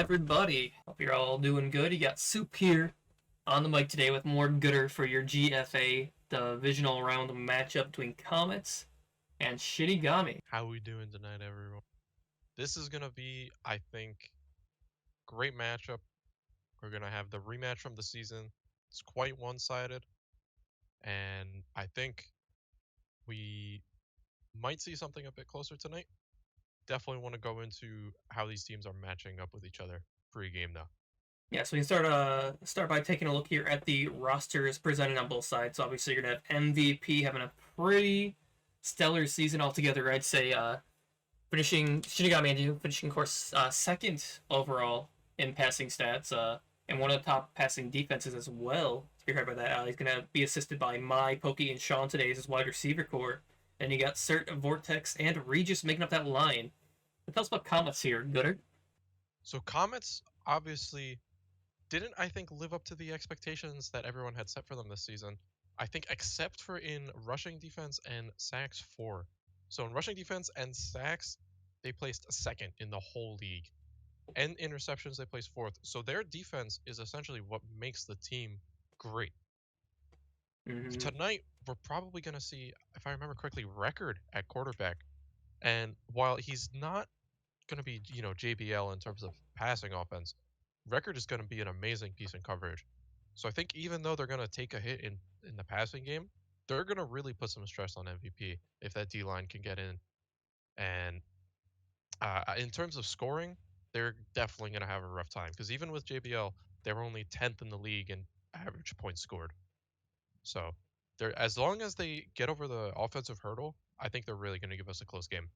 everybody. Hope you're all doing good. You got Soup here on the mic today with MoreGooder for your GFA Divisional round matchup between Comets and Shinigami. How we doing tonight, everyone? This is gonna be, I think, great matchup. We're gonna have the rematch from the season. It's quite one-sided, and I think we might see something a bit closer tonight. Definitely want to go into how these teams are matching up with each other pre-game though. Yeah, so we can start by taking a look here at the rosters presented on both sides. So obviously you're gonna have MVP having a pretty stellar season altogether. I'd say finishing Shinigami finishing of course second overall in passing stats and one of the top passing defenses as well. Spearhead by that, he's gonna be assisted by Mai, Pokey, and Sean today as his wide receiver core. And you got Cert, Vortex, and Regis making up that line. But tell us about Comets here, Gooder. So Comets obviously didn't, I think, live up to the expectations that everyone had set for them this season. I think except for in rushing defense and sacks for. So in rushing defense and sacks, they placed second in the whole league. And interceptions, they placed fourth. So their defense is essentially what makes the team great. Mm-hmm. Tonight, we're probably going to see, if I remember correctly, Record at quarterback. And while he's not going to be, JBL in terms of passing offense, Record is going to be an amazing piece in coverage. So I think even though they're going to take a hit in the passing game, they're going to really put some stress on MVP if that D-line can get in. And in terms of scoring, they're definitely going to have a rough time because even with JBL, they were only 10th in the league in average points scored. So they're, as long as they get over the offensive hurdle, I think they're really going to give us a close game.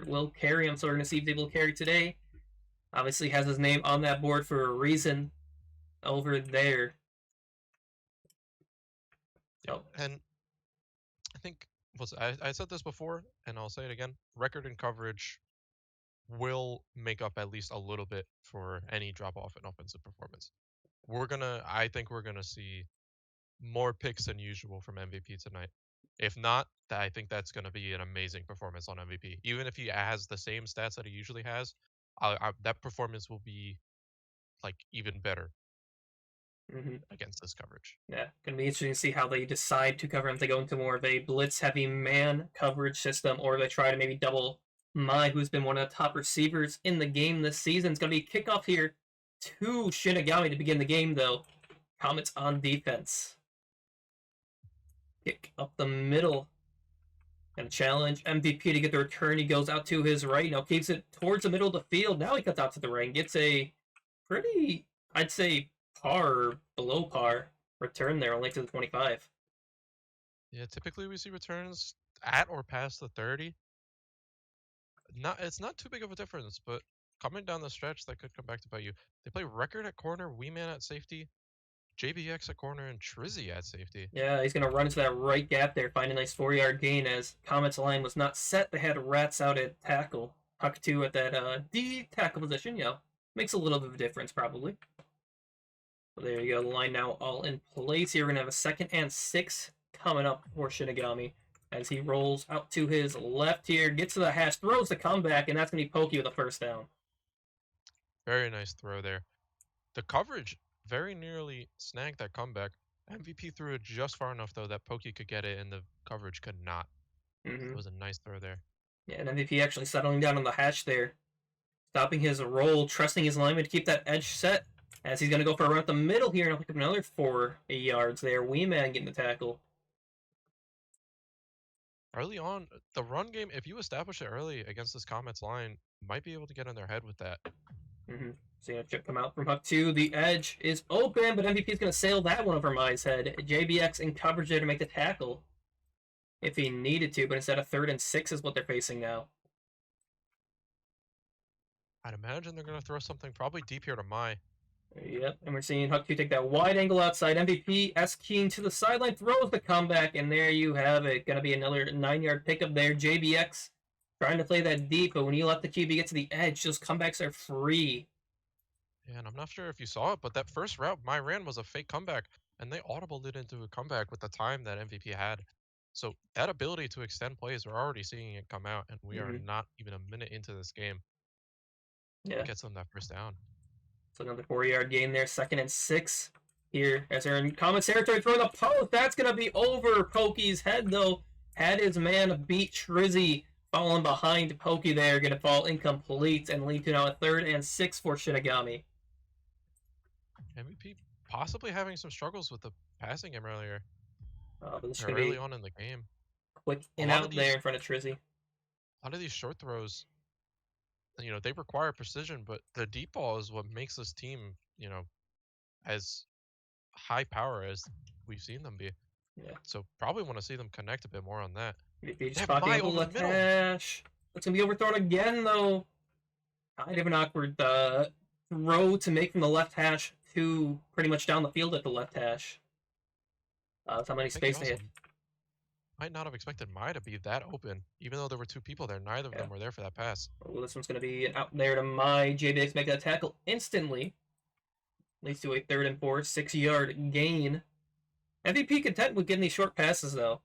Will carry him, so we're going to see if he's able to carry today. Obviously has his name on that board for a reason over there. Yeah. And I think I said this before, and I'll say it again. Record and coverage will make up at least a little bit for any drop off in offensive performance. I think we're gonna see more picks than usual from MVP tonight. If not, I think that's gonna be an amazing performance on MVP. Even if he has the same stats that he usually has, that performance will be like even better against this coverage. Yeah, gonna be interesting to see how they decide to cover him. If they go into more of a blitz-heavy man coverage system, or they try to maybe double Mai, who's been one of the top receivers in the game this season. It's gonna be kickoff here to Shinigami to begin the game, though. Comets on defense. Kick up the middle. And challenge MVP to get the return. He goes out to his right. Now keeps it towards the middle of the field. Now he cuts out to the right and gets a pretty, I'd say, par or below par return there, only to the 25. Yeah, typically we see returns at or past the 30. It's not too big of a difference, but coming down the stretch, that could come back to bite you. They play Record at corner, Weeman at safety, JBX at corner, and Trizzy at safety. Yeah, he's going to run into that right gap there, find a nice 4-yard gain as Comets' line was not set. They had Rats out at tackle. Huck 2 at that D tackle position, makes a little bit of a difference probably. So there you go, the line now all in place here. We're going to have a 2nd and 6 coming up for Shinigami as he rolls out to his left here, gets to the hash, throws the comeback, and that's going to be Pokey with a first down. Very nice throw there. The coverage very nearly snagged that comeback. MVP threw it just far enough, though, that Pokey could get it, and the coverage could not. It was a nice throw there. Yeah, and MVP actually settling down on the hash there, stopping his roll, trusting his lineman to keep that edge set, as he's going to go for a run up the middle here, and I'll pick up another 4 yards there. Weeman getting the tackle. Early on, the run game, if you establish it early against this Comets line, might be able to get in their head with that. So you chip come out from Huck 2. The edge is open, but MVP is going to sail that one over Mai's head. JBX in coverage there to make the tackle if he needed to, but instead of 3rd and 6 is what they're facing now. I'd imagine they're going to throw something probably deep here to Mai. Yep, and we're seeing Huck 2 take that wide angle outside. MVP S-keying to the sideline, throws the comeback, and there you have it. Going to be another 9-yard pickup there. JBX trying to play that deep, but when you let the QB get to the edge, those comebacks are free. Yeah, and I'm not sure if you saw it, but that first route Mai ran was a fake comeback, and they audibled it into a comeback with the time that MVP had. So that ability to extend plays, we're already seeing it come out, and we are not even a minute into this game. Yeah. Gets them that first down. So another 4-yard gain there. 2nd and 6 here as they're in Comets territory. Throwing the post. That's going to be over Pokey's head, though. Had his man beat Trizzy. Falling behind Pokey there. Going to fall incomplete and lead to now a 3rd and 6 for Shinigami. MVP possibly having some struggles with the passing game earlier. But this is Or going to early be on in the game. quick in out there in front of Trizzy. A lot of these short throws, you know, they require precision, but the deep ball is what makes this team, you know, as high power as we've seen them be. Yeah. So probably want to see them connect a bit more on that. MVP just popping up the left hash. It's going to be overthrown again, though. Kind of an awkward throw to make from the left hash to pretty much down the field at the left hash. That's how many space they had. Might not have expected Mai to be that open, even though there were 2 people there. Neither of them were there for that pass. Oh, this one's going to be out there to Mai. JBX make that tackle instantly. Leads to a 3rd and 4, 6-yard gain. MVP content with getting these short passes, though.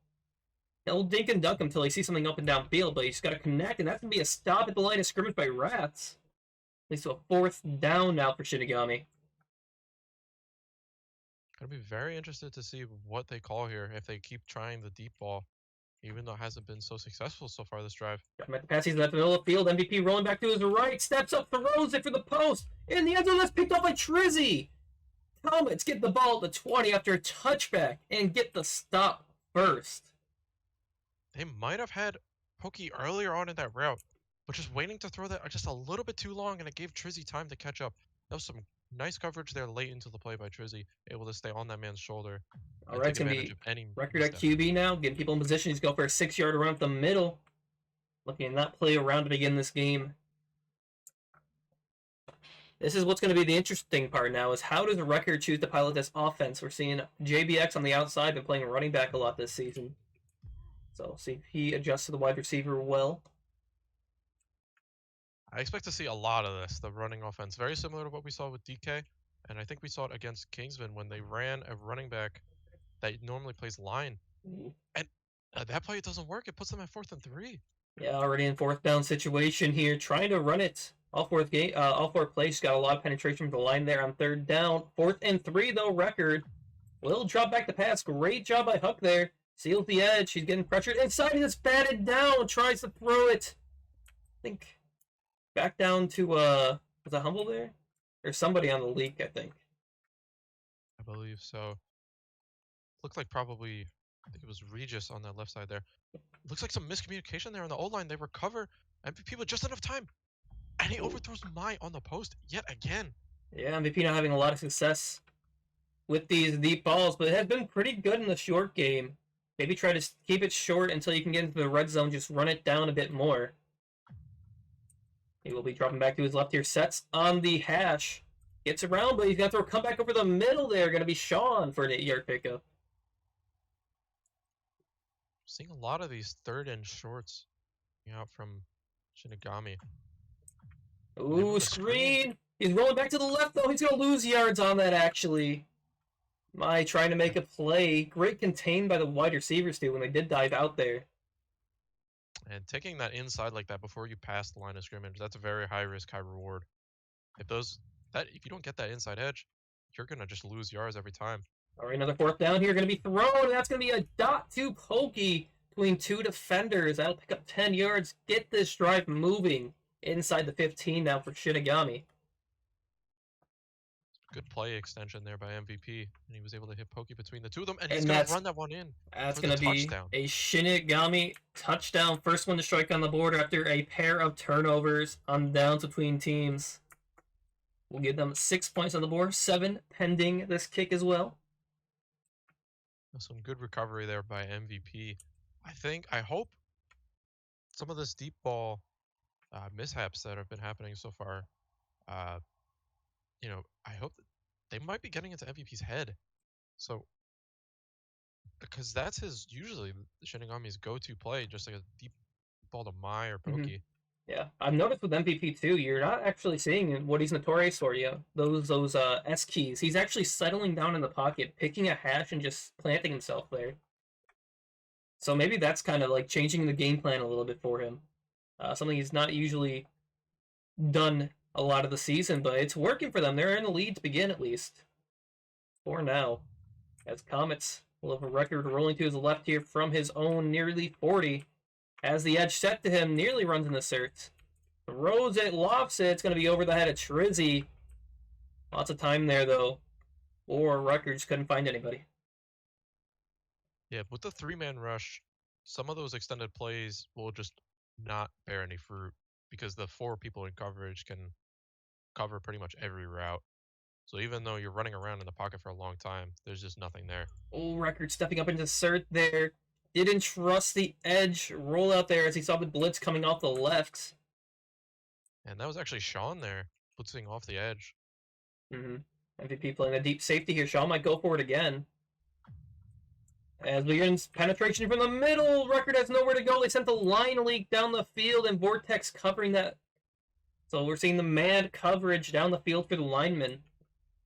He'll dink and dunk until he sees something up and down field, but he's got to connect, and that's going to be a stop at the line of scrimmage by Rats. Leads to a 4th down now for Shinigami. I'd be very interested to see what they call here if they keep trying the deep ball, even though it hasn't been so successful so far this drive. Got him at the pass, he's left the middle of the field. MVP rolling back to his right, steps up, throws it for the post. In the end zone, that's picked up by Trizzy. Comets get the ball at the 20 after a touchback and get the stop first. They might have had Pokey earlier on in that route, but just waiting to throw that just a little bit too long, and it gave Trizzy time to catch up. That was some nice coverage there late into the play by Trizzy, able to stay on that man's shoulder. All right, it's going to be Record at QB now, getting people in position. He's going for a 6-yard around the middle. Looking to not play around it again this game. This is what's going to be the interesting part now, is how does Record choose to pilot this offense? We're seeing JBX on the outside, been playing running back a lot this season. So see if he adjusts to the wide receiver well. I expect to see a lot of this, the running offense. Very similar to what we saw with DK, and I think we saw it against Kingsman when they ran a running back that normally plays line. And that play doesn't work. It puts them at 4th and 3. Yeah, already in 4th down situation here, trying to run it. All 4 plays got a lot of penetration from the line there on 3rd down. 4th and 3 though, Record will drop back the pass. Great job by Huck there. Seals the edge. He's getting pressured inside. It's batted down. Tries to throw it. I think back down to was it Humble there? Or somebody on the leak, I think. I believe so. Looked like probably, I think it was Regis on that left side there. Looks like some miscommunication there on the O-line. They recover MVP with just enough time. And he overthrows Mai on the post yet again. Yeah, MVP not having a lot of success with these deep balls, but it has been pretty good in the short game. Maybe try to keep it short until you can get into the red zone. Just run it down a bit more. He will be dropping back to his left here. Sets on the hash. Gets around, but he's got to throw a comeback over the middle there. Going to be Sean for an 8-yard pickup. Seeing a lot of these 3rd and shorts out from Shinigami. Ooh, screen. He's rolling back to the left, though. He's going to lose yards on that, actually. Mai trying to make a play. Great contained by the wide receivers, too, when they did dive out there. And taking that inside like that before you pass the line of scrimmage, that's a very high risk, high reward. If you don't get that inside edge, you're going to just lose yards every time. All right, another 4th down here. Going to be thrown, and that's going to be a dot to Pokey between 2 defenders. That'll pick up 10 yards. Get this drive moving inside the 15 now for Shinigami. Good play extension there by MVP, and he was able to hit Pokey between the 2 of them, and he's going to run that one in. That's going to be a Shinigami touchdown. First one to strike on the board after a pair of turnovers on downs between teams. We'll give them 6 points on the board, 7 pending this kick as well. Some good recovery there by MVP. I hope some of this deep ball mishaps that have been happening so far, I hope that they might be getting into MVP's head. So, because that's usually Shinigami's go-to play, just like a deep ball to Mai or Pokey. Yeah, I've noticed with MVP too, you're not actually seeing what he's notorious for, those S keys. He's actually settling down in the pocket, picking a hash and just planting himself there. So maybe that's kind of like changing the game plan a little bit for him. Something he's not usually done a lot of the season, but it's working for them. They're in the lead to begin, at least. For now. As Comets will have a record rolling to his left here from his own nearly 40. As the edge set to him, nearly runs in the cert. Throws it, lofts it. It's going to be over the head of Trizzy. Lots of time there, though. Or Rutgers couldn't find anybody. Yeah, with the three-man rush, some of those extended plays will just not bear any fruit because the 4 people in coverage can cover pretty much every route. So even though you're running around in the pocket for a long time, there's just nothing there. Oh, Record stepping up into cert there. Didn't trust the edge roll out there as he saw the blitz coming off the left. And that was actually Sean there, blitzing off the edge. MVP playing a deep safety here. Sean might go for it again. As begins penetration from the middle. Record has nowhere to go. They sent the line leak down the field, and Vortex covering that. So we're seeing the mad coverage down the field for the linemen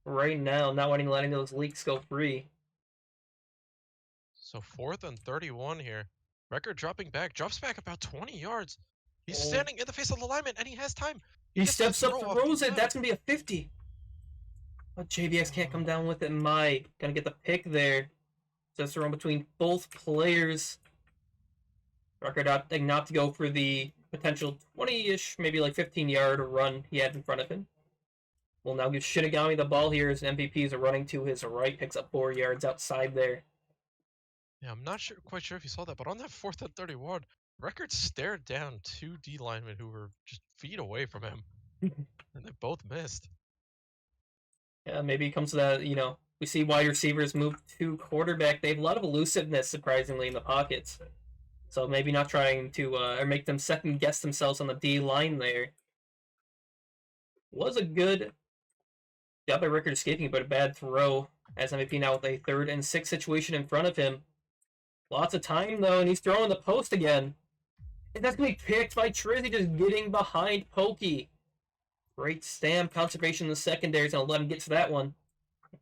right now, not letting those leaks go free. So 4th and 31 here. Record dropping back, drops back about 20 yards. He's standing in the face of the lineman, and he has time. He steps up, throws it. That's going to be a 50. But JBX can't come down with it. Gonna get the pick there. Just a run between both players. Record opting not to go for the potential 20-ish, maybe like 15-yard run he had in front of him. We'll now give Shinigami the ball here as MVP is running to his right, picks up 4 yards outside there. Yeah, I'm not quite sure if you saw that, but on that 4th and 31, Record stared down 2 D linemen who were just feet away from him, and they both missed. Yeah, maybe it comes to that, we see wide receivers move to quarterback. They have a lot of elusiveness, surprisingly, in the pockets. So maybe not trying to or make them second-guess themselves on the D-line there. Was a good job by Record escaping, but a bad throw. As MVP now with a 3rd and 6 situation in front of him. Lots of time, though, and he's throwing the post again. And that's going to be picked by Trizzy, just getting behind Pokey. Great stamp conservation in the secondary is going to let him get to that one.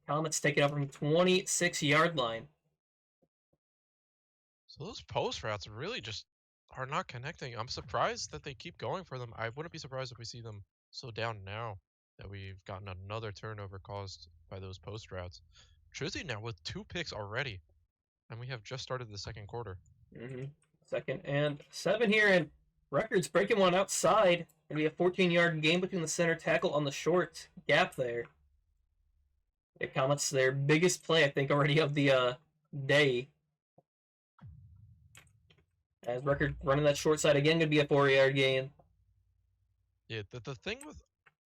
Comets take it up from 26-yard line. So those post routes really just are not connecting. I'm surprised that they keep going for them. I wouldn't be surprised if we see them slow down now that we've gotten another turnover caused by those post routes. Trizzy now with 2 picks already, and we have just started the second quarter. 2nd and 7 here, and Record's breaking one outside. Going to be a 14-yard game between the center tackle on the short gap there. The Comets, their biggest play, I think, already of the day. As Record running that short side again, going to be a 4-yard gain. Yeah, the thing with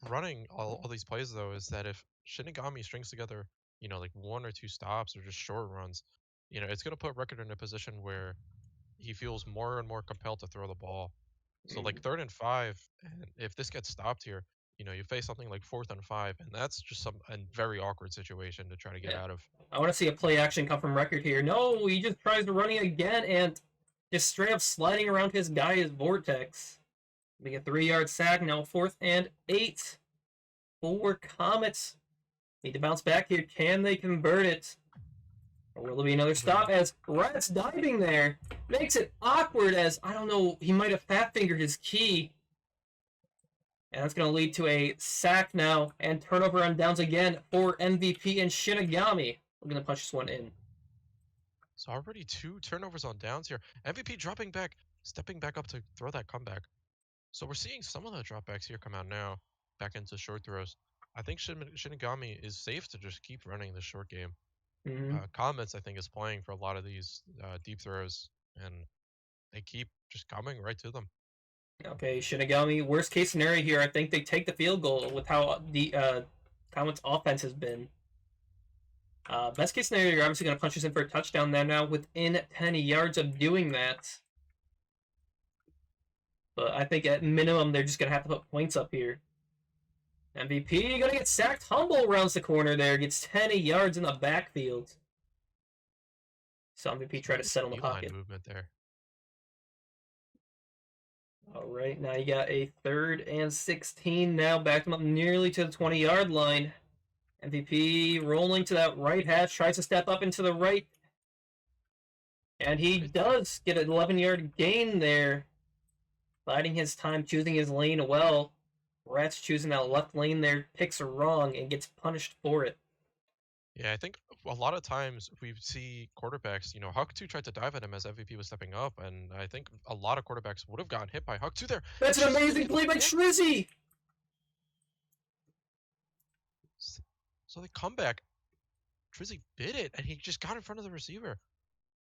running all these plays, though, is that if Shinigami strings together, like 1 or 2 stops or just short runs, it's going to put Record in a position where he feels more and more compelled to throw the ball. So like 3rd and 5, and if this gets stopped here, you face something like 4th and 5, and that's just a very awkward situation to try to get out of. I want to see a play action come from Record here. No, he just tries to run it again and just straight up sliding around his guy is Vortex. They get 3-yard sack, now 4th and 8 for Comets. Need to bounce back here. Can they convert it? Or will there be another stop as Rat's diving there? Makes it awkward as, I don't know, he might have fat-fingered his key. And that's going to lead to a sack now and turnover on downs again for MVP and Shinigami. We're going to punch this one in. So already 2 turnovers on downs here. MVP dropping back, stepping back up to throw that comeback. So we're seeing some of the dropbacks here come out now, back into short throws. I think Shinigami is safe to just keep running the short game. Comets, I think, is playing for a lot of these deep throws, and they keep just coming right to them. Okay, Shinigami, worst case scenario here, I think they take the field goal with how the Comets offense has been. Best case scenario, you're obviously going to punch us in for a touchdown. They're now within 10 yards of doing that. But I think at minimum, they're just going to have to put points up here. MVP going to get sacked. Humble rounds the corner there. Gets 10 yards in the backfield. So MVP try to settle the pocket. Movement there. All right, now you got a 3rd and 16 now. Backed him up nearly to the 20-yard line. MVP rolling to that right hash. Tries to step up into the right. And he does get an 11-yard gain there. Biding his time, choosing his lane well. Rat's choosing that left lane there, picks wrong, and gets punished for it. Yeah, I think a lot of times we see quarterbacks, Huck 2 tried to dive at him as MVP was stepping up, and I think a lot of quarterbacks would have gotten hit by Huck 2 there. That's an amazing play by Trizzy! So they come back. Trizzy bit it, and he just got in front of the receiver.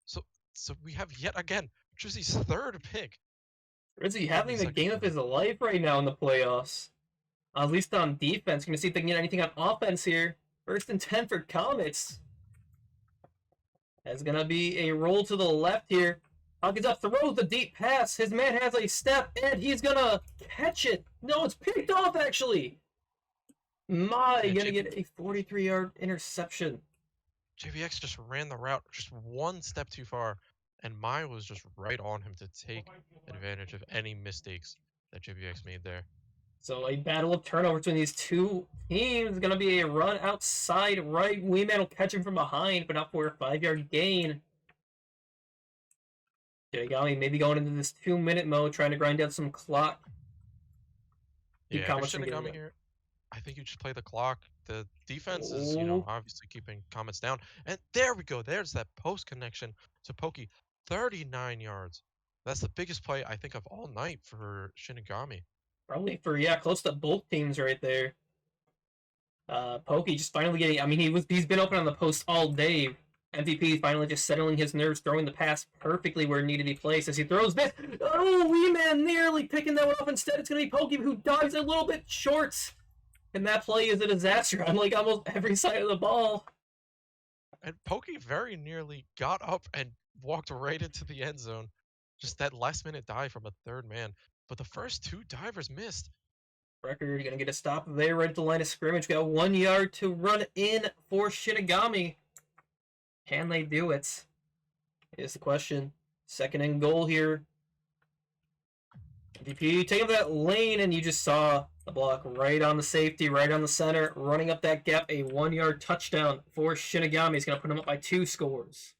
So we have yet again Trizzy's third pick. Trizzy having the game of his life right now in the playoffs. At least on defense. Gonna see if they can get anything on offense here. 1st and 10 for Comets. That's gonna be a roll to the left here. Hawkins up, throws the deep pass. His man has a step, and he's gonna catch it. No, it's picked off, actually. Gonna get a 43-yard interception. JVX just ran the route just one step too far, and Mai was just right on him to take advantage of any mistakes that JVX made there. So a battle of turnovers between these two teams. Going to be a run outside right. Weeman will catch him from behind, but not for a 5-yard gain. Shinigami maybe going into this 2-minute mode, trying to grind out some clock. Yeah, Shinigami here. I think you should play the clock. The defense is, obviously keeping Comets down. And there we go. There's that post connection to Pokey. 39 yards. That's the biggest play, I think, of all night for Shinigami. Probably for, close to both teams right there. Pokey just finally getting, he's been open on the post all day. MVP finally just settling his nerves, throwing the pass perfectly where it needed to be placed as he throws this. Oh, Weeman nearly picking that one off. Instead, it's going to be Pokey who dives a little bit short. And that play is a disaster on like almost every side of the ball. And Pokey very nearly got up and walked right into the end zone. Just that last-minute dive from a third man. But the first two divers missed. Record going to get a stop there right at the line of scrimmage. Got 1 yard to run in for Shinigami. Can they do it? Is the question. 2nd and goal here. MVP take up that lane, and you just saw the block right on the safety, right on the center, running up that gap. A 1-yard touchdown for Shinigami. He's going to put him up by 2 scores.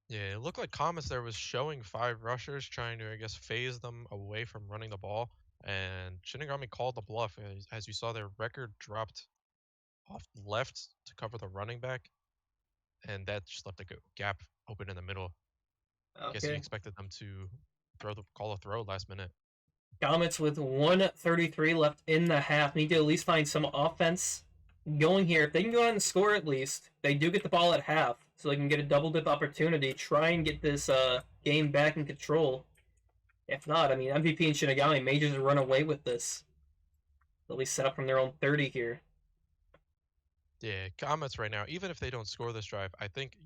Yeah, it looked like Comets there was showing 5 rushers, trying to, I guess, phase them away from running the ball. And Shinigami called the bluff. As you saw, their record dropped off left to cover the running back. And that just left a gap open in the middle. Okay. I guess he expected them to call a throw last minute. Comets with 1:33 left in the half. Need to at least find some offense going here. If they can go ahead and score at least, they do get the ball at half. So they can get a double dip opportunity. Try and get this game back in control. If not, MVP and Shinigami may just run away with this. At least set up from their own 30 here. Yeah, Comets right now, even if they don't score this drive, I think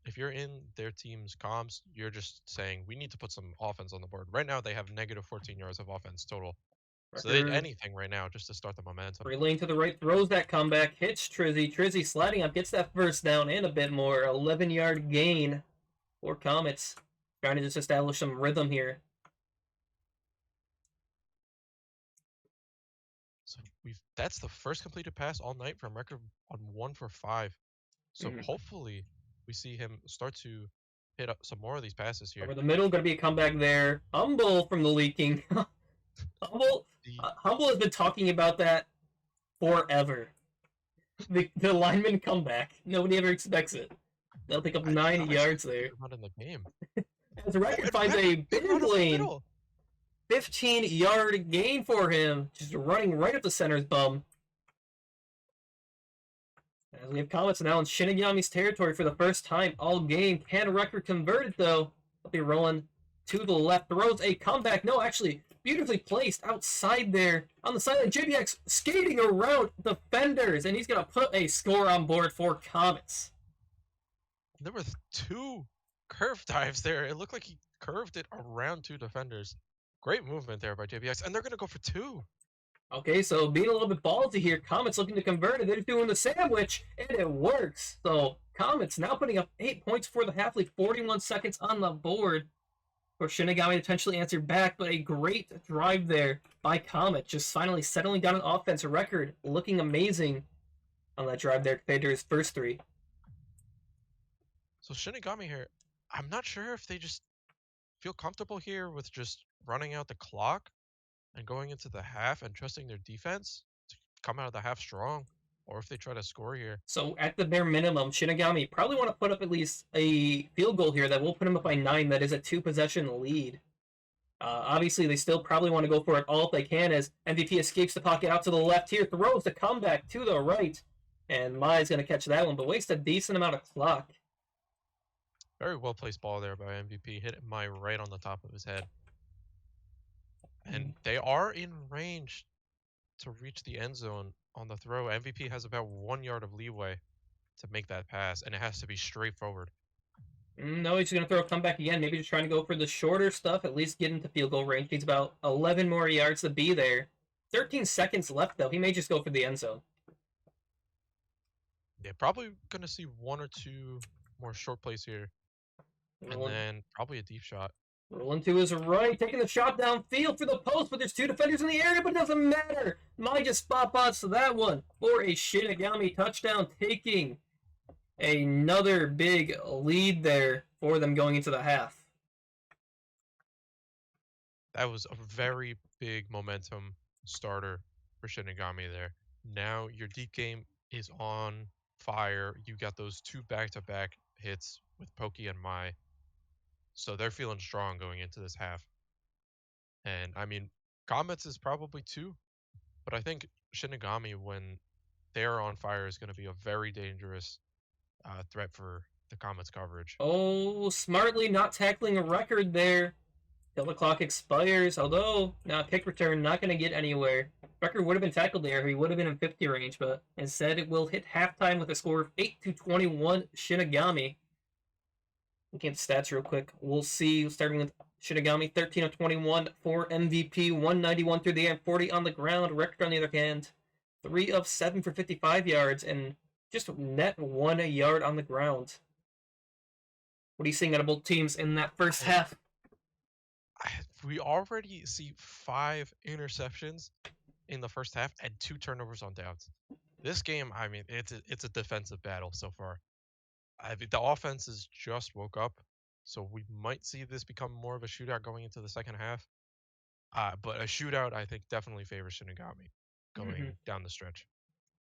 if you're in their team's comms, you're just saying, we need to put some offense on the board. Right now, they have negative 14 yards of offense total. So they need anything right now just to start the momentum. Relaying to the right, throws that comeback, hits Trizzy. Trizzy sliding up, gets that first down and a bit more. 11-yard gain for Comets. Trying to just establish some rhythm here. So that's the first completed pass all night from record on 1 for 5. So hopefully we see him start to hit up some more of these passes here. Over the middle, going to be a comeback there. Humble from the leaking. Humble has been talking about that forever. The lineman comeback. Nobody ever expects it. They'll pick up 9 yards there. Not in the game. As the record finds a big lane. 15-yard gain for him. Just running right up the center's bum. As we have Comets now in Shinigami's territory for the first time all game. Can record convert it, though? They'll be rolling to the left. Throws a comeback. No, actually, beautifully placed outside there on the sideline. JBX skating around defenders, and he's going to put a score on board for Comets. There were 2 curve dives there. It looked like he curved it around 2 defenders. Great movement there by JBX, and they're going to go for 2. Okay, so being a little bit ballsy here, Comets looking to convert it. They're doing the sandwich, and it works. So Comets now putting up 8 points for the half, like 41 seconds on the board. For Shinigami to potentially answer back, but a great drive there by Comet, just finally settling down an offense. Record looking amazing on that drive there compared to his first 3. So Shinigami here, I'm not sure if they just feel comfortable here with just running out the clock, and going into the half and trusting their defense to come out of the half strong, or if they try to score here. So at the bare minimum, Shinigami probably want to put up at least a field goal here that will put him up by 9. That is a 2-possession lead. Obviously, they still probably want to go for it all if they can, as MVP escapes the pocket out to the left here, throws the comeback to the right, and Mai's going to catch that one, but wastes a decent amount of clock. Very well placed ball there by MVP. Hit Mai right on the top of his head. And they are in range to reach the end zone on the throw. MVP has about 1 yard of leeway to make that pass, and it has to be straightforward. No, he's going to throw a comeback again. Maybe just trying to go for the shorter stuff, at least get into field goal range. Needs about 11 more yards to be there. 13 seconds left, though. He may just go for the end zone. Yeah, probably going to see 1 or 2 more short plays here. And then probably a deep shot. Rolling to his right, taking the shot downfield for the post, but there's 2 defenders in the area, but it doesn't matter. Mai just spot bots that one for a Shinigami touchdown, taking another big lead there for them going into the half. That was a very big momentum starter for Shinigami there. Now your deep game is on fire. You got those 2 back-to-back hits with Pokey and Mai. So they're feeling strong going into this half. And I mean, Comets is probably 2, but I think Shinigami, when they're on fire, is going to be a very dangerous threat for the Comets coverage. Oh, smartly not tackling a record there. Till the clock expires, although now kick return not going to get anywhere. Record would have been tackled there. He would have been in 50 range, but instead it will hit halftime with a score of 8-21 Shinigami. Looking at the stats real quick, we'll see, starting with Shinigami, 13 of 21 for MVP, 191 through the air, 40 on the ground. Record, on the other hand, 3 of 7 for 55 yards, and just net 1 yard on the ground. What are you seeing out of both teams in that first half? We already see 5 interceptions in the first half and 2 turnovers on downs. This game, I mean, it's a defensive battle so far. The offense has just woke up, so we might see this become more of a shootout going into the second half. But a shootout, I think, definitely favors Shinigami going down the stretch.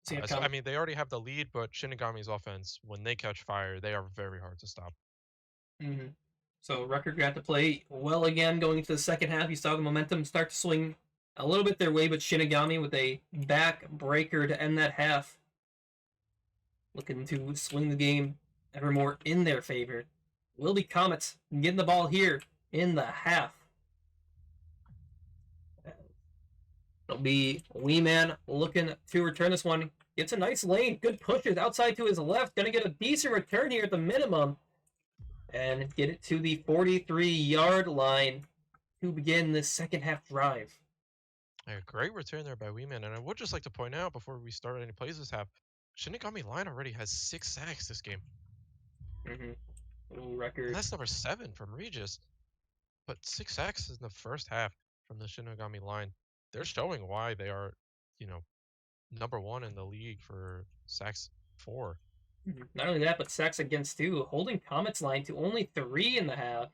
So, I mean, they already have the lead, but Shinigami's offense, when they catch fire, they are very hard to stop. So Record got to play well again going into the second half. You saw the momentum start to swing a little bit their way, but Shinigami with a backbreaker to end that half. Looking to swing the game ever more in their favor. Will be Comets getting the ball here in the half. It'll be Wee Man looking to return this one. Gets a nice lane. Good pushes outside to his left. Going to get a decent return here at the minimum. And get it to the 43-yard line to begin the second half drive. A great return there by Wee Man. And I would just like to point out before we start any plays this half, Shinigami line already has 6 sacks this game. Record. And that's number 7 from Regis. But 6 sacks in the first half from the Shinigami line. They're showing why they are, number 1 in the league for sacks for. Not only that, but sacks against too. Holding Comets line to only 3 in the half.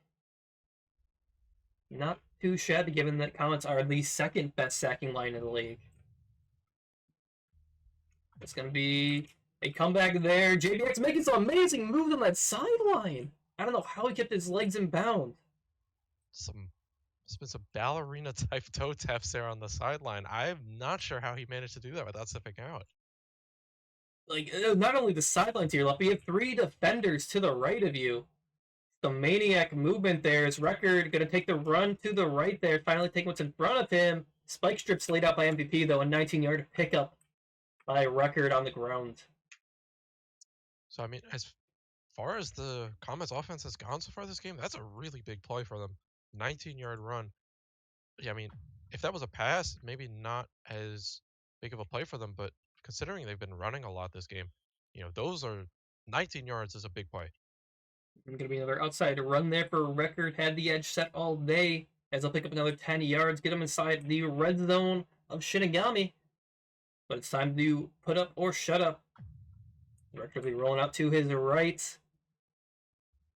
Not too shabby given that Comets are the second best sacking line in the league. It's going to be a comeback there. JBX making some amazing moves on that sideline. I don't know how he kept his legs in bound. There's been some ballerina type toe taps there on the sideline. I'm not sure how he managed to do that without stepping out. Like, not only the sideline to your left, but you have 3 defenders to the right of you. The maniac movement there is Record going to take the run to the right there, finally take what's in front of him. Spike strips laid out by MVP, though, a 19-yard pickup by Record on the ground. So, I mean, as far as the Comets offense has gone so far this game, that's a really big play for them. 19-yard run. Yeah, I mean, if that was a pass, maybe not as big of a play for them, but considering they've been running a lot this game, those are 19 yards is a big play. Going to be another outside run there for Record. Had the edge set all day as they'll pick up another 10 yards, get them inside the red zone of Shinigami. But it's time to put up or shut up. Record will be rolling out to his right.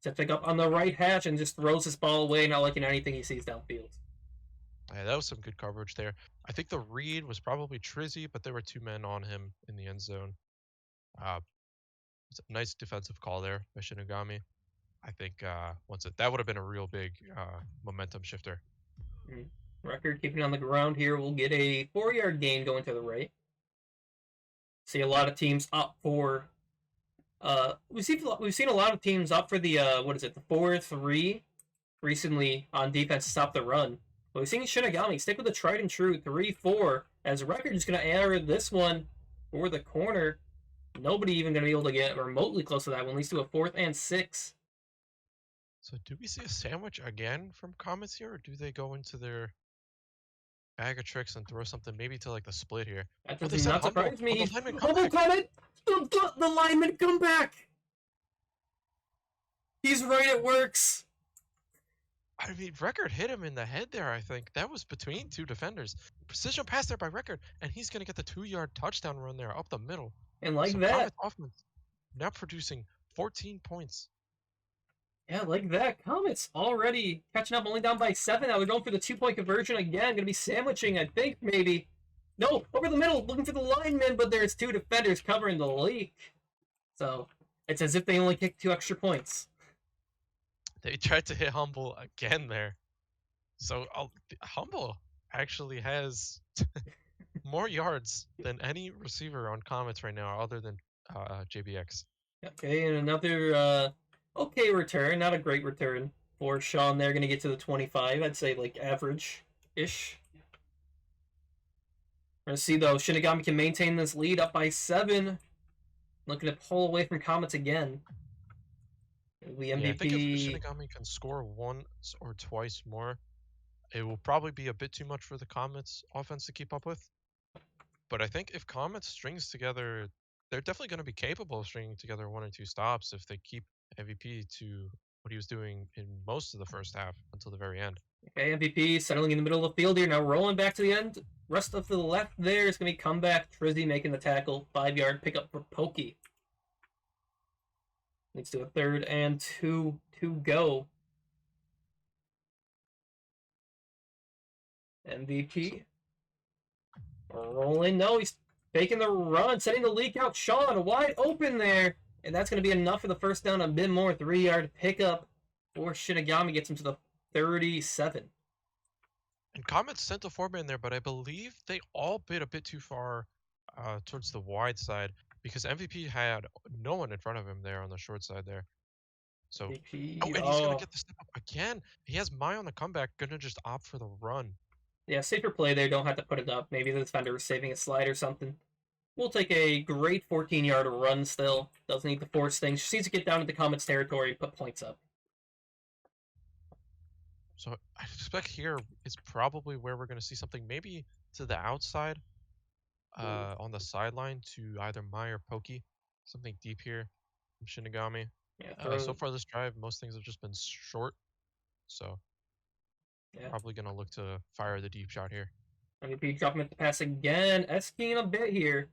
To pick up on the right hash and just throws his ball away, not liking anything he sees downfield. Yeah, that was some good coverage there. I think the read was probably Trizzy, but there were 2 men on him in the end zone. It's a nice defensive call there by Shinigami. I think that would have been a real big momentum shifter. Record keeping on the ground here. We'll get a 4-yard gain going to the right. See a lot of teams up for. We've seen a lot of teams up for the what is it, the 4-3 recently on defense to stop the run. But we've seen Shinigami stick with the tried and true 3-4 as Record is going to error this one for the corner. Nobody even going to be able to get remotely close to that one. At least to a 4th and 6. So do we see a sandwich again from Comets here, or do they go into their bag of tricks and throw something maybe to like the split here? That Oh, they does said not humble. surprise me. Oh, the lineman Humble comeback. caught it. The lineman come back. He's right. It works. I mean, Record hit him in the head there, I think. That was between 2 defenders. Precision pass there by Record, and he's going to get the 2-yard touchdown run there up the middle. And like So that. Comets offense now producing 14 points. Yeah, like that. Comets already catching up, only down by 7. Now they're going for the 2-point conversion again. Going to be sandwiching, I think, maybe. No, over the middle, looking for the lineman, but there's 2 defenders covering the leak. So it's as if they only kicked 2 extra points. They tried to hit Humble again there. So Humble actually has more yards than any receiver on Comets right now, other than JBX. Okay, and another okay return, not a great return for Sean. They're going to get to the 25. I'd say like average-ish. We're going to see, though, Shinigami can maintain this lead up by 7. Looking to pull away from Comets again. The MVP. Yeah, I think if Shinigami can score once or twice more, it will probably be a bit too much for the Comets offense to keep up with. But I think if Comets strings together, they're definitely going to be capable of stringing together 1 or 2 stops if they keep MVP to what he was doing in most of the first half until the very end. Okay, MVP settling in the middle of the field here. Now rolling back to the end. Rest of the left there is going to be comeback. Trizzy making the tackle. 5-yard pickup for Pokey. Leads to a 3rd and 2 to go. MVP. Rolling. No, he's faking the run, setting the leak out. Sean wide open there. And that's going to be enough for the first down. A bit more 3-yard pickup for Shinigami. Gets him to the 37. And Comets sent a 4-man there, but I believe they all bit a bit too far towards the wide side because MVP had no one in front of him there on the short side there. So, MVP, and he's going to get the step up again. He has Mai on the comeback, going to just opt for the run. Yeah, safer play there. Don't have to put it up. Maybe the defender was saving a slide or something. We'll take a great 14-yard run still. Doesn't need to force things. Just needs to get down to the Comets territory, put points up. So I suspect here is probably where we're going to see something maybe to the outside on the sideline to either Mai or Pokey. Something deep here from Shinigami. Yeah, so far this drive, most things have just been short. So probably going to look to fire the deep shot here. MVP dropping at the pass again. Esking a bit here.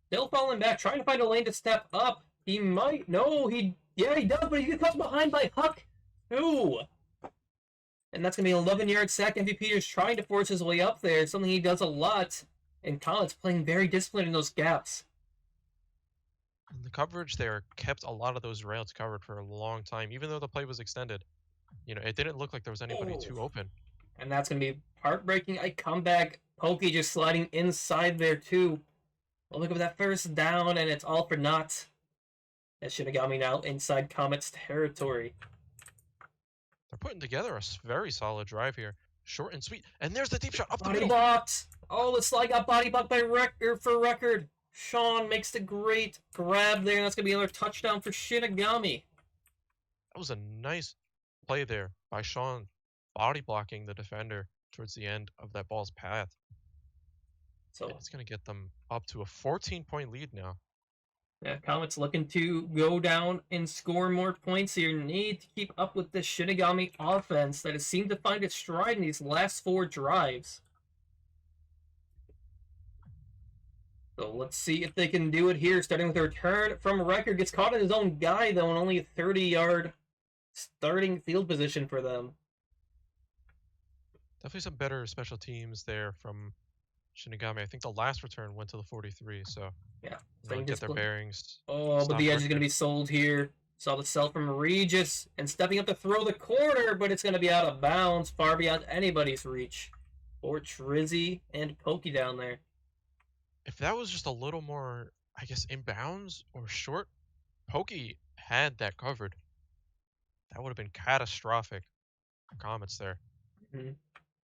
Still falling back, trying to find a lane to step up. He might. No, he does, but he gets caught behind by Huck. 2. And that's going to be an 11-yard sack. MVP is trying to force his way up there. Something he does a lot. And Comets playing very disciplined in those gaps. And the coverage there kept a lot of those rails covered for a long time, even though the play was extended. You know, it didn't look like there was anybody too open. And that's going to be heartbreaking. A comeback. Pokey just sliding inside there, too. Well, look at that first down, and it's all for naught. That Shinigami now inside Comets territory. They're putting together a very solid drive here. Short and sweet. And there's the deep shot up the Body middle. blocked. Oh, the slide got body blocked by Record. Sean makes the great grab there, and that's going to be another touchdown for Shinigami. That was a nice play there by Sean, body blocking the defender towards the end of that ball's path. So it's going to get them up to a 14-point lead now. Yeah, Comets looking to go down and score more points here. Need to keep up with this Shinigami offense that has seemed to find its stride in these last 4 drives. So let's see if they can do it here, starting with a return from Record. Gets caught in his own guy, though, and only a 30-yard starting field position for them. Definitely some better special teams there from Shinigami. I think the last return went to the 43, so Yeah, you know, playing get their discipline. bearings. Oh, but Stop the edge is going to record. be sold here. Saw the sell from Regis and stepping up to throw the corner, but it's going to be out of bounds, far beyond anybody's reach. For Trizzy and Pokey down there. If that was just a little more, I guess, inbounds or short, Pokey had that covered. That would have been catastrophic for Comets there. Mm-hmm.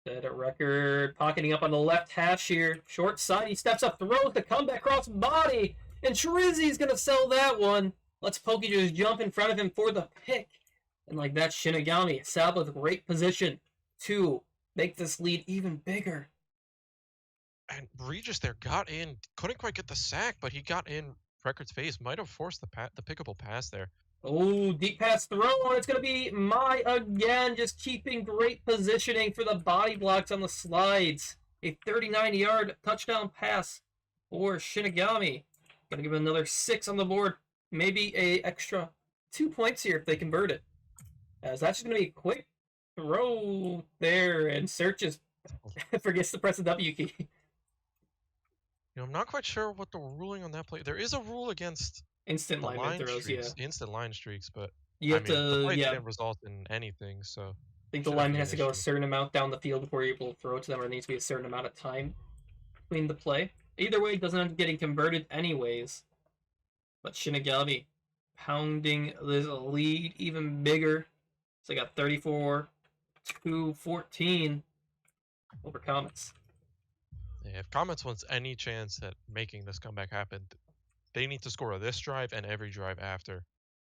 Set a record, pocketing up on the left hash here. Short side, he steps up, throws the comeback cross body, and Trizzy's going to sell that one. Let's Pokey just jump in front of him for the pick. And like that, Shinigami, Sab with great position to make this lead even bigger. And Regis there got in, couldn't quite get the sack, but he got in Record's face. Might have forced the pickable pass there. Oh, deep pass throw, and it's going to be Mai again, just keeping great positioning for the body blocks on the slides. A 39-yard touchdown pass for Shinigami. Going to give it another 6 on the board. Maybe a extra 2 points here if they convert it. As that's just going to be a quick throw there, and Searches forgets to press the W key. You know, I'm not quite sure what the ruling on that play. There is a rule against Instant the lineman line throws, yeah. streaks, instant line streaks, but You I have mean, the to, play yeah. didn't result in anything, so I think the shouldn't lineman be has an to go a issue. certain amount down the field before you're able to throw it to them, or there needs to be a certain amount of time between the play. Either way, it doesn't end up getting converted anyways. But Shinigami pounding this lead even bigger. So they got 34-14 over Comets. Yeah, if Comets wants any chance at making this comeback happen, they need to score this drive and every drive after.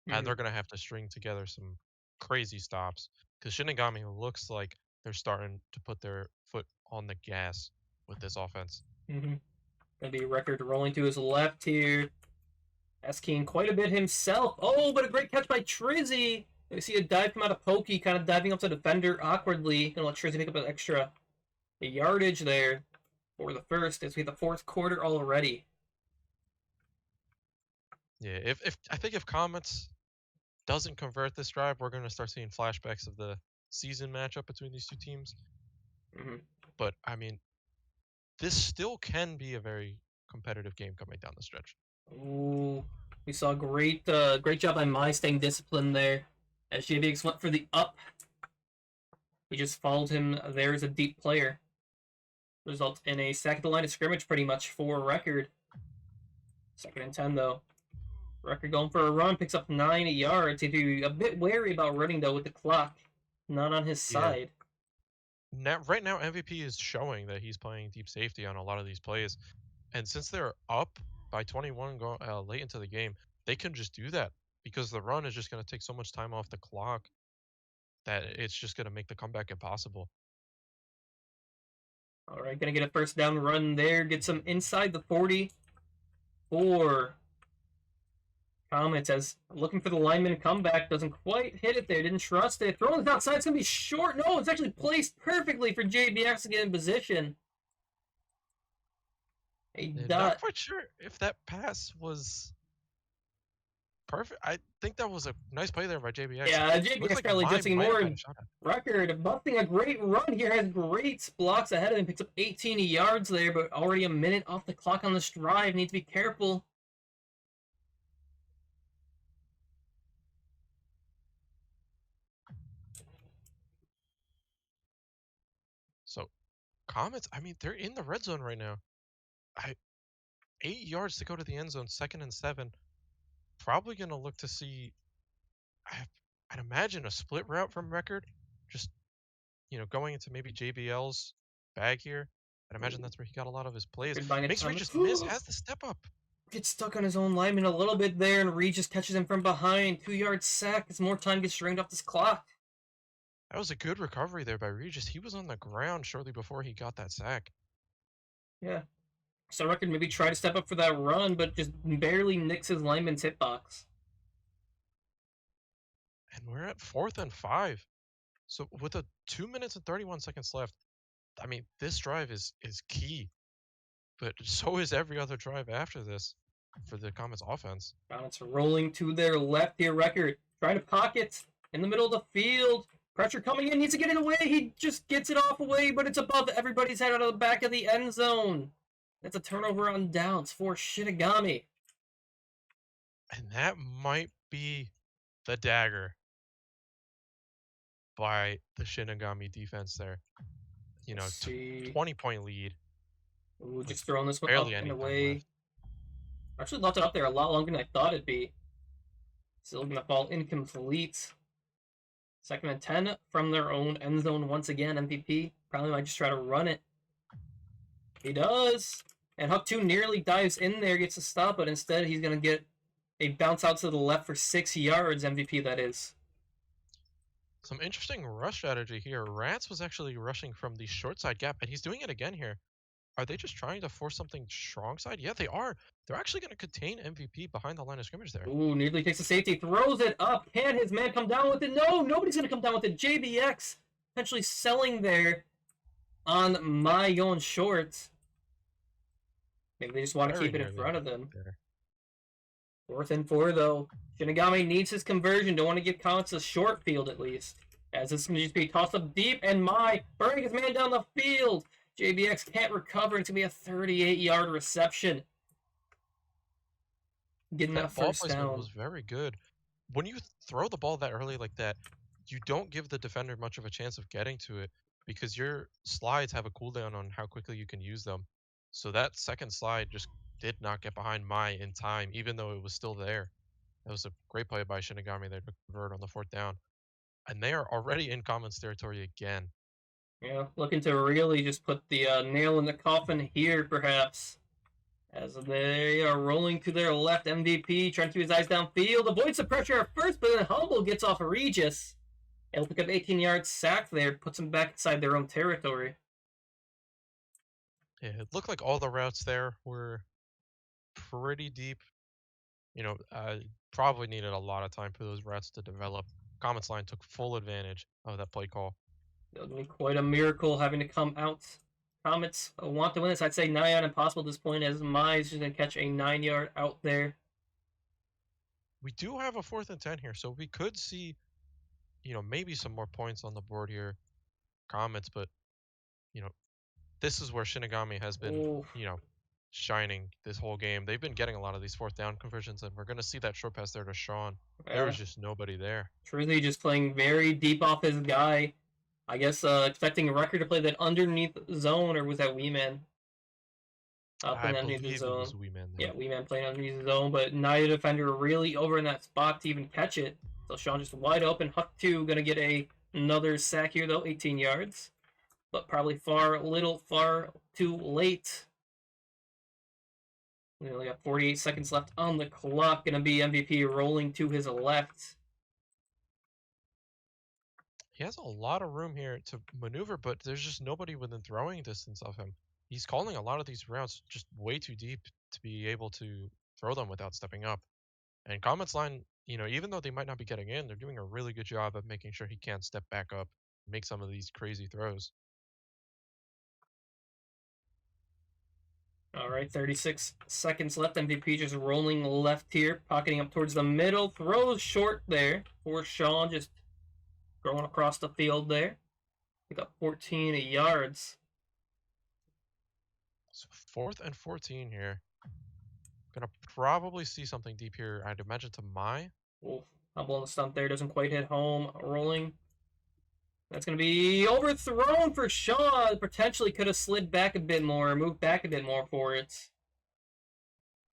And they're going to have to string together some crazy stops. Because Shinigami looks like they're starting to put their foot on the gas with this offense. Gonna be Record rolling to his left here. Asking quite a bit himself. Oh, but a great catch by Trizzy. We see a dive come out of Pokey, kind of diving up to the defender awkwardly. Gonna let Trizzy pick up an extra yardage there for the first, as we hit the fourth quarter already. Yeah, if I think if Comets doesn't convert this drive, we're going to start seeing flashbacks of the season matchup between these two teams. But I mean, this still can be a very competitive game coming down the stretch. Ooh, we saw a great job by Mai staying disciplined there. As JBX went for the up, he just followed him there as a deep player. Results in a sack at the line of scrimmage pretty much for Record. 2nd and 10 though. Record going for a run, picks up 9 yards. He'd be a bit wary about running though with the clock not on his side. Right now, MVP is showing that he's playing deep safety on a lot of these plays. And since they're up by 21 late into the game, they can just do that because the run is just going to take so much time off the clock that it's just going to make the comeback impossible. All right, going to get a first down run there. Get some inside the 40 for Comets as looking for the lineman comeback. Doesn't quite hit it there. Didn't trust it. Throwing it outside. It's going to be short. No, it's actually placed perfectly for JBX to get in position. Not quite sure if that pass was perfect. I think that was a nice play there by JBX. Yeah, JBX probably adjusting more in Record. Busting a great run here. Has great blocks ahead of him. Picks up 18 yards there, but already a minute off the clock on this drive. Need to be careful. So, Comets, I mean, they're in the red zone right now. 8 yards to go to the end zone, 2nd and 7. Probably going to look to see, I'd imagine a split route from Record. Just, you know, going into maybe JBL's bag here. I'd imagine that's where he got a lot of his plays. Makes Regis miss, has the step up. Gets stuck on his own lineman a little bit there, and Regis catches him from behind. 2-yard sack as more time gets drained off this clock. That was a good recovery there by Regis. He was on the ground shortly before he got that sack. Yeah. So Record maybe try to step up for that run, but just barely nicks his lineman's hitbox. And we're at 4th and 5. So with a 2 minutes and 31 seconds left, I mean, this drive is key. But so is every other drive after this for the Comets offense. Comets rolling to their left here, Record. Trying to pocket in the middle of the field. Pressure coming in, needs to get it away. He just gets it off away, but it's above everybody's head out of the back of the end zone. That's a turnover on downs for Shinigami. And that might be the dagger by the Shinigami defense there. You know, Let's see. 20-point lead. Ooh, just throwing this one up Barely any and time away. left. Actually left it up there a lot longer than I thought it'd be. Still gonna fall incomplete. 2nd and 10 from their own end zone once again. MVP probably might just try to run it. He does. And Huck 2 nearly dives in there, gets a stop, but instead he's going to get a bounce out to the left for 6 yards. MVP, that is. Some interesting rush strategy here. Rance was actually rushing from the short side gap, and he's doing it again here. Are they just trying to force something strong side? Yeah, they are. They're actually going to contain MVP behind the line of scrimmage there. Ooh, nearly takes a safety, throws it up. Can his man come down with it? No, nobody's going to come down with it. JBX potentially selling there on my own short. Maybe they just want to keep it in front of them. 4th and 4, though. Shinigami needs his conversion. Don't want to give Comets a short field, at least. As this can just be tossed up deep, and burning his man down the field. JBX can't recover. It's going to be a 38-yard reception. Getting that ball first placement down was very good. When you throw the ball that early like that, you don't give the defender much of a chance of getting to it because your slides have a cooldown on how quickly you can use them. So that second slide just did not get behind Mai in time, even though it was still there. That was a great play by Shinigami there to convert on the 4th down. And they are already in Comets territory again. Yeah, looking to really just put the nail in the coffin here, perhaps. As they are rolling to their left, MVP trying to keep his eyes downfield, avoids the pressure at first, but then Humble gets off of Regis. He'll pick up 18-yard sack there, puts him back inside their own territory. Yeah, it looked like all the routes there were pretty deep. You know, probably needed a lot of time for those routes to develop. Comets line took full advantage of that play call. It'll be quite a miracle having to come out. Comets want to win this. I'd say nigh on impossible at this point, as Mai's just going to catch a 9-yard out there. We do have a 4th and 10 here, so we could see, you know, maybe some more points on the board here. Comets, but, you know, this is where Shinigami has been, Ooh. you know, shining this whole game. They've been getting a lot of these 4th down conversions, and we're going to see that short pass there to Sean. There was just nobody there. Truly just playing very deep off his guy. I guess expecting a record to play that underneath zone, or was that Wee Man? I believe it was Wee Man there. Yeah, Wee Man playing underneath the zone, but neither defender really over in that spot to even catch it. So Sean just wide open. Huck 2 going to get another sack here, though, 18 yards. But probably far too late. We only got 48 seconds left on the clock. Going to be MVP rolling to his left. He has a lot of room here to maneuver, but there's just nobody within throwing distance of him. He's calling a lot of these routes just way too deep to be able to throw them without stepping up. And Comets line, you know, even though they might not be getting in, they're doing a really good job of making sure he can't step back up and make some of these crazy throws. All right, 36 seconds left. MVP just rolling left here, pocketing up towards the middle. Throws short there for Sean, just going across the field there. We got 14 yards. So 4th and 14 here. Gonna probably see something deep here. I'd imagine to Mai. Ooh, Humble on the stump there, doesn't quite hit home. Rolling. That's going to be overthrown for Sean. Potentially could have slid back a bit more, moved back a bit more for it.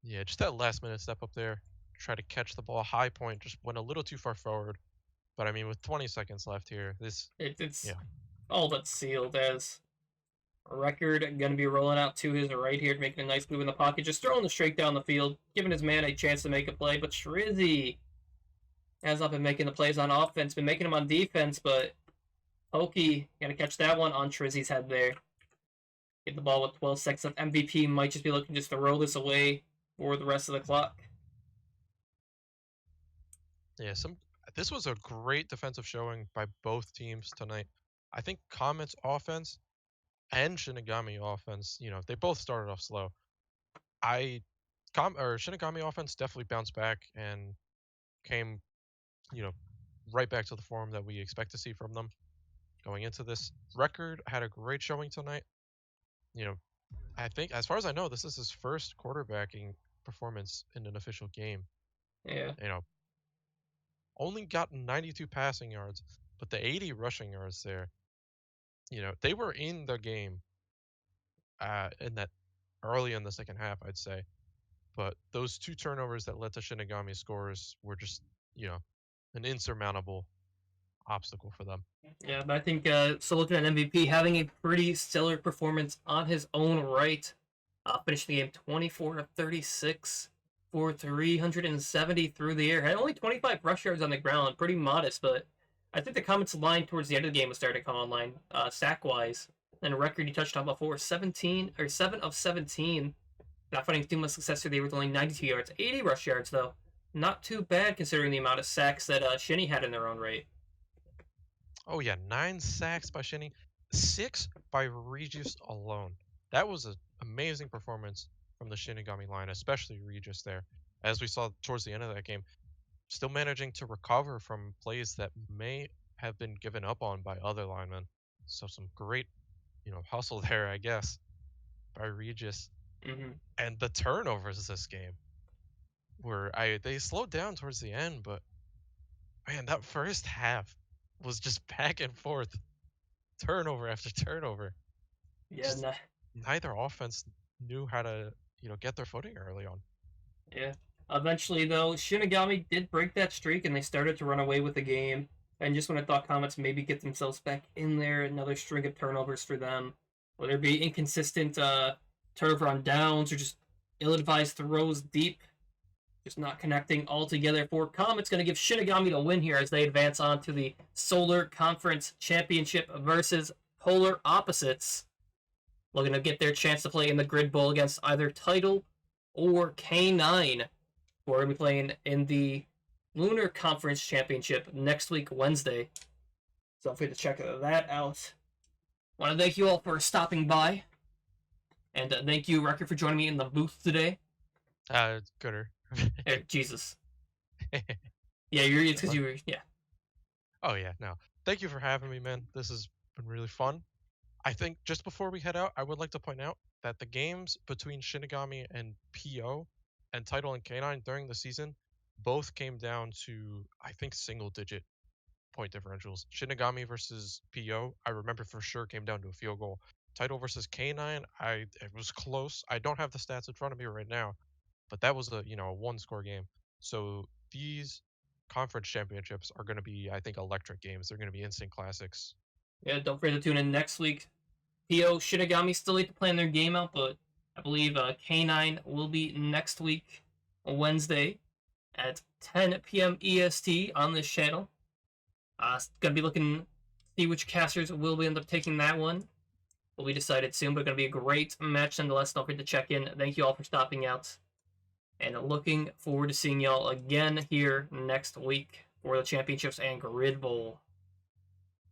Yeah, just that last minute step up there. Try to catch the ball. High point just went a little too far forward. But I mean, with 20 seconds left here, it's all but sealed. As Record going to be rolling out to his right here, making a nice move in the pocket, just throwing the straight down the field, giving his man a chance to make a play. But Shrizzy has not been making the plays on offense, been making them on defense, but Pokey going to catch that one on Trizzy's head there. Get the ball with 12 seconds left. MVP might just be looking just to roll this away for the rest of the clock. Yeah, this was a great defensive showing by both teams tonight. I think Comets offense and Shinigami offense, you know, they both started off slow. Shinigami offense definitely bounced back and came, you know, right back to the form that we expect to see from them going into this. Record had a great showing tonight. You know, I think, as far as I know, this is his first quarterbacking performance in an official game. Yeah. You know, only got 92 passing yards, but the 80 rushing yards there, they were in the game in that early in the second half, I'd say. But those 2 turnovers that led to Shinigami scores were just, an insurmountable obstacle for them. Yeah, but I think so. Looking at MVP, having a pretty stellar performance on his own right, finishing the game 24 of 36 for 370 through the air. Had only 25 rush yards on the ground, pretty modest. But I think the Comets line towards the end of the game was starting to come online, sack wise. And a record you touched on before, 7 of 17. Not finding too much success today with only 92 yards, 80 rush yards though. Not too bad considering the amount of sacks that Shinny had in their own right. Oh yeah, 9 sacks by Shinny, 6 by Regis alone. That was an amazing performance from the Shinigami line, especially Regis there. As we saw towards the end of that game, still managing to recover from plays that may have been given up on by other linemen. So some great, hustle there, I guess, by Regis. Mm-hmm. And the turnovers this game they slowed down towards the end, but man, that first half was just back and forth, turnover after turnover. Yeah, Just neither offense knew how to, get their footing early on. Yeah. Eventually, though, Shinigami did break that streak, and they started to run away with the game. And just when I thought Comets maybe get themselves back in there, another string of turnovers for them, whether it be inconsistent turnover on downs or just ill-advised throws deep, just not connecting altogether for Comets. Going to give Shinigami the win here as they advance on to the Solar Conference Championship versus Polar Opposites. Looking to get their chance to play in the Grid Bowl against either Title or K9. We're going to be playing in the Lunar Conference Championship next week, Wednesday. So don't forget to check that out. I want to thank you all for stopping by. And thank you, Record, for joining me in the booth today. Gooder. Jesus. Yeah, it's because you were, yeah. Oh, yeah, no. Thank you for having me, man. This has been really fun. I think just before we head out, I would like to point out that the games between Shinigami and PO and Title and K9 during the season both came down to, I think, single-digit point differentials. Shinigami versus PO, I remember for sure came down to a field goal. Title versus K9, it was close. I don't have the stats in front of me right now, but that was a one-score game. So these conference championships are going to be, I think, electric games. They're going to be instant classics. Yeah, don't forget to tune in next week. PO, Shinigami still need to plan their game out, but I believe K9 will be next week, Wednesday, at 10 p.m. EST on this channel. Gonna be looking to see which casters will end up taking that one. Will be decided soon, but gonna be a great match nonetheless. Don't forget to check in. Thank you all for stopping out. And looking forward to seeing y'all again here next week for the championships and Grid Bowl.